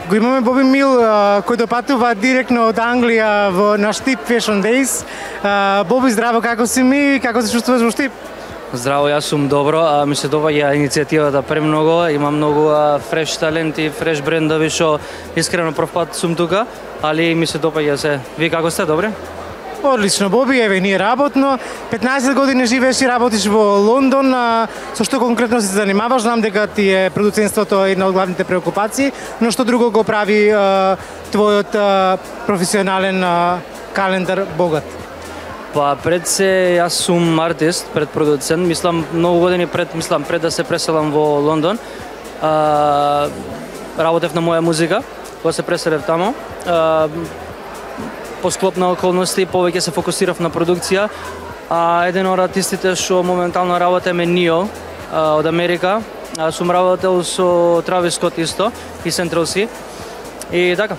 Го имаме Боби Мил, кој допатува директно од Англија во наш Тип Fashion Days. Боби, здраво, како си ми, како се чувствуваш во Штип? Здраво, јас сум добро, ми се допаѓа иницијативата премногу, има многу фреш таленти, фреш брендови што искрено прв пат сум тука, али ми се допаѓа се. Ви како сте, добри? Одлично, Боби, еве ние работно. 15 години живееш и работиш во Лондон, со што конкретно се занимаваш? Знам дека ти е продуцентството една од главните преокупации, но што друго го прави твојот професионален календар богат? Па пред се јас сум артист, пред продуцент, многу години пред да се преселам во Лондон. Работев на моја музика, кога се преселев тамо. По склоп на околности повеќе се фокусирав на продукција. Еден од артистите што моментално работам е Нио од Америка. Сум работел со Травис Скот исто и Central C. И така.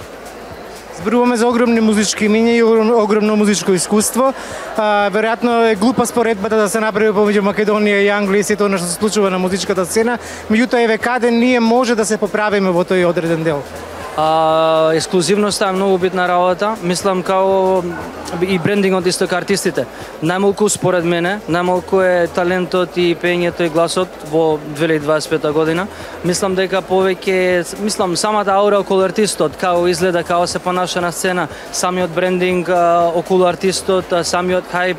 Зборуваме за огромни музички имиња и огромно музичко искуство. Веројатно е глупа споредбата да се направи помеѓу Македонија и Англија и сето она што се случува на музичката сцена. Меѓутоа еве каде ние може да се поправиме во тој одреден дел? Ексклузивноста е многу битна работа. Мислам као и брендингот исто као артистите. Најмалку според мене, најмалку е талентот и пеењето и гласот во 2025 година. Мислам дека повеќе, самата аура околу артистот, како изгледа, како се понаша на сцена, самиот брендинг околу артистот, самиот хајп,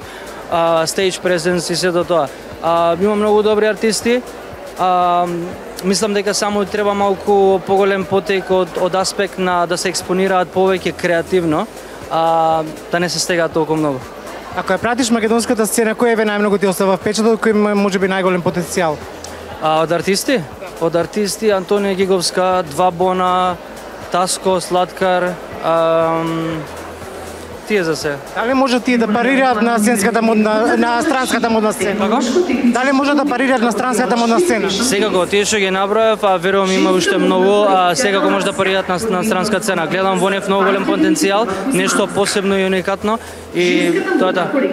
стејдж презенс и сето тоа. Има многу добри артисти. Мислам дека само треба малку поголем потек од аспект на да се експонираат повеќе креативно, да не се стегаат толку многу. Ако ја пратиш македонската сцена, кој еве најмногу ти остава впечаток, кој можеби најголем потенцијал? Од артисти? Од артисти Антонија Гиговска, Два Бона, Таско, Сладкар, тие за се. Дали може тие да парираат на странската модна сцена? Како? Дали може да парираат на странската модна сцена? Секако, тие што ги направив, верувам има уште многу, секако може да парираат на странска сцена. Гледам во нив многу голем потенцијал, нешто посебно и уникатно и тоа е.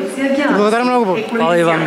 Благодарам многу. Фала и вам.